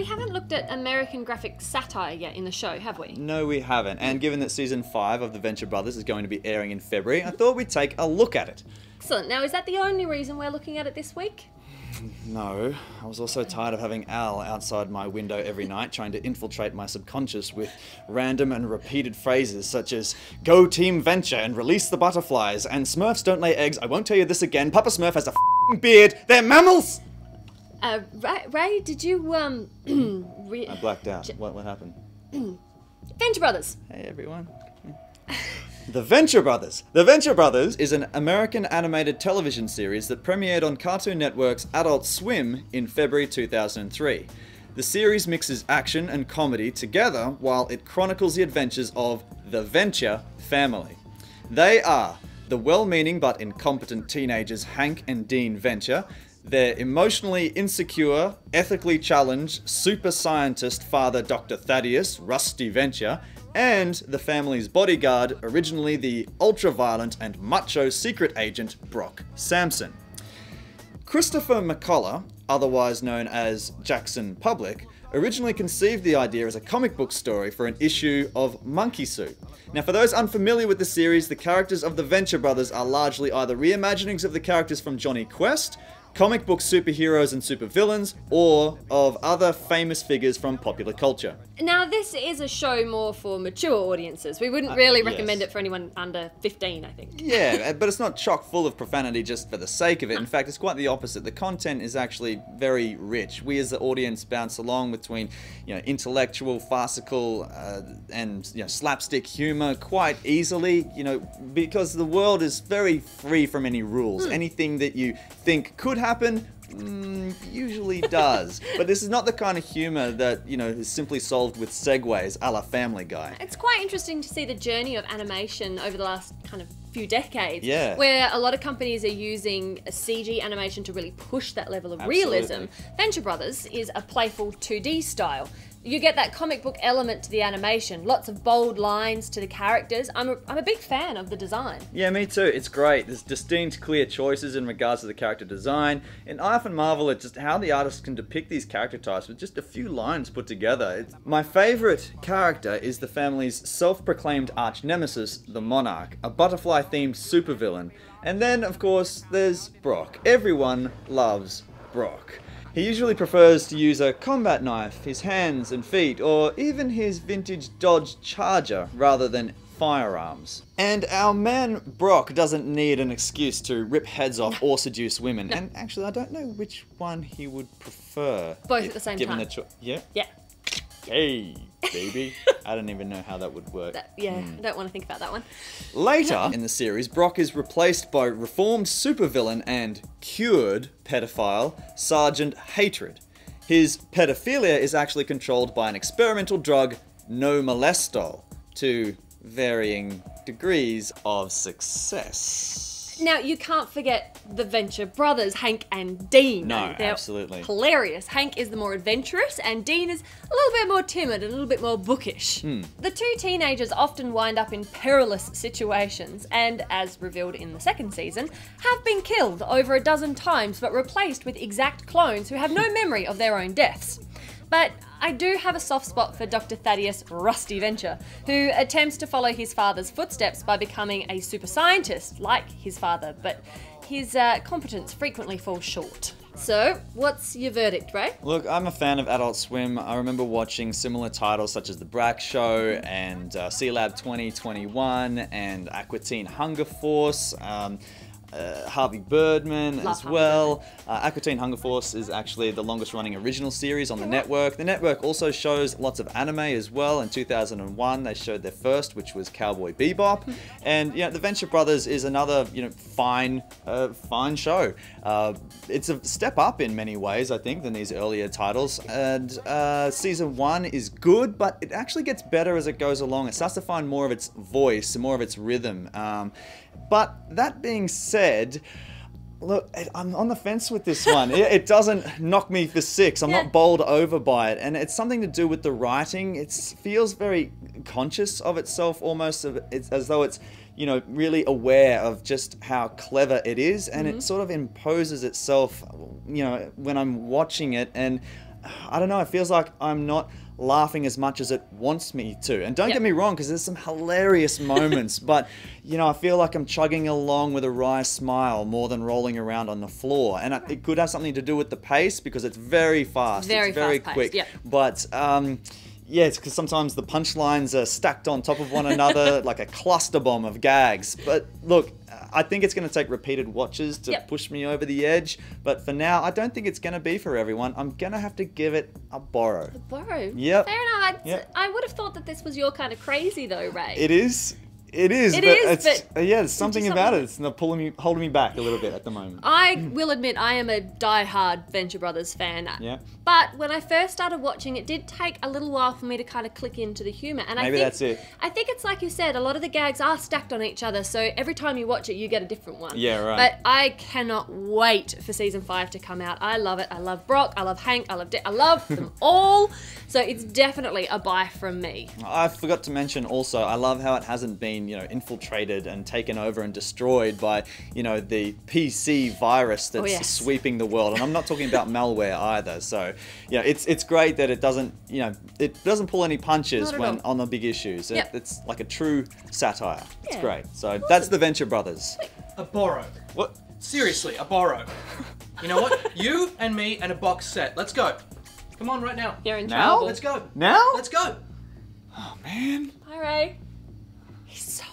we haven't looked at American graphic satire yet in the show, have we? No, we haven't. And given that season 5 of The Venture Brothers is going to be airing in February, I thought we'd take a look at it. Excellent. Now, is that the only reason we're looking at it this week? No, I was also tired of having Al outside my window every night trying to infiltrate my subconscious with random and repeated phrases such as "Go Team Venture" and "Release the butterflies" and "Smurfs don't lay eggs, I won't tell you this again, Papa Smurf has a f***ing beard, they're mammals!" Ray, did you, I blacked out. What happened? Venture Brothers. Hey everyone. The Venture Brothers. The Venture Brothers is an American animated television series that premiered on Cartoon Network's Adult Swim in February 2003. The series mixes action and comedy together while it chronicles the adventures of the Venture family. They are the well-meaning but incompetent teenagers Hank and Dean Venture, their emotionally insecure, ethically challenged, super scientist father Dr. Thaddeus, Rusty Venture, and the family's bodyguard, originally the ultra-violent and macho secret agent Brock Samson. Christopher McCullough, otherwise known as Jackson Public, originally conceived the idea as a comic book story for an issue of Monkey Suit. Now, for those unfamiliar with the series, the characters of the Venture Brothers are largely either reimaginings of the characters from Jonny Quest, comic book superheroes and supervillains, or of other famous figures from popular culture. Now, this is a show more for mature audiences. We wouldn't really recommend it for anyone under 15, I think. Yeah, but it's not chock full of profanity just for the sake of it. In fact, it's quite the opposite. The content is actually very rich. We as the audience bounce along between, intellectual, farcical, and slapstick humor quite easily, because the world is very free from any rules. Anything that you think could happen usually does. But this is not the kind of humor that, is simply solved with segues a la Family Guy. It's quite interesting to see the journey of animation over the last kind of few decades. Yeah. Where a lot of companies are using a CG animation to really push that level of realism. Venture Brothers is a playful 2D style. You get that comic book element to the animation, lots of bold lines to the characters. I'm a big fan of the design. Yeah, me too. It's great. There's distinct, clear choices in regards to the character design, and I often marvel at just how the artists can depict these character types with just a few lines put together. My favourite character is the family's self-proclaimed arch-nemesis, the Monarch, a butterfly-themed supervillain. And then, of course, there's Brock. Everyone loves Brock. He usually prefers to use a combat knife, his hands and feet, or even his vintage Dodge Charger rather than firearms. And our man Brock doesn't need an excuse to rip heads off or seduce women. And actually, I don't know which one he would prefer. Both at the same given time. The yeah? Yeah. Hey, baby. I don't even know how that would work. I don't want to think about that one. Later in the series, Brock is replaced by reformed supervillain and cured pedophile Sergeant Hatred. His pedophilia is actually controlled by an experimental drug, no molestol, to varying degrees of success. Now, you can't forget the Venture Brothers, Hank and Dean. No, They're absolutely. hilarious. Hank is the more adventurous, and Dean is a little bit more timid and a little bit more bookish. The two teenagers often wind up in perilous situations, and, as revealed in the second season, have been killed over a dozen times, but replaced with exact clones who have no memory of their own deaths. But I do have a soft spot for Dr. Thaddeus Rusty Venture, who attempts to follow his father's footsteps by becoming a super scientist like his father, but his competence frequently falls short. So, what's your verdict, Ray? Look, I'm a fan of Adult Swim. I remember watching similar titles such as The Brack Show and C-Lab 2021 and Aqua Teen Hunger Force. Harvey Birdman as well. Aqua Teen Hunger Force is actually the longest running original series on the network. The network also shows lots of anime as well. In 2001 they showed their first, which was Cowboy Bebop. And The Venture Brothers is another fine show. It's a step up in many ways, I think, than these earlier titles. And season 1 is good, but it actually gets better as it goes along. It starts to find more of its voice and more of its rhythm. But that being said, look, I'm on the fence with this one. It doesn't knock me for 6. I'm not bowled over by it. And it's something to do with the writing. It feels very conscious of itself, almost. It's as though it's, really aware of just how clever it is. And it sort of imposes itself, when I'm watching it. And I don't know, it feels like I'm not laughing as much as it wants me to. And don't get me wrong, because there's some hilarious moments, but, you know, I feel like I'm chugging along with a wry smile more than rolling around on the floor. And it could have something to do with the pace, because it's very fast. It's very quick. Yeah. But, yeah, it's because sometimes the punchlines are stacked on top of one another like a cluster bomb of gags. But look, I think it's going to take repeated watches to push me over the edge. But for now, I don't think it's going to be for everyone. I'm going to have to give it a borrow. A borrow? Yep. Fair enough. I would have thought that this was your kind of crazy though, Ray. It is. It is, but yeah, there's something about it. It's not holding me back a little bit at the moment. I will admit I am a die-hard Venture Brothers fan. Yeah. But when I first started watching, it did take a little while for me to kind of click into the humour. And Maybe that's it. I think it's like you said, a lot of the gags are stacked on each other, so every time you watch it, you get a different one. Yeah, right. But I cannot wait for season 5 to come out. I love it. I love Brock. I love Hank. I love them all. So it's definitely a buy from me. I forgot to mention also, I love how it hasn't been, you know, infiltrated and taken over and destroyed by, you know, the PC virus that's sweeping the world. And I'm not talking about malware either. So, you know, it's great that it doesn't, you know, it doesn't pull any punches when on the big issues. It's like a true satire. It's great. So that's the Venture Brothers. A borrow. What? Seriously, a borrow. You know what? You and me and a box set. Let's go. Come on, right now. You're in Now? trouble. Let's go. Now? Let's go. Oh, man. Hi, Ray. He's so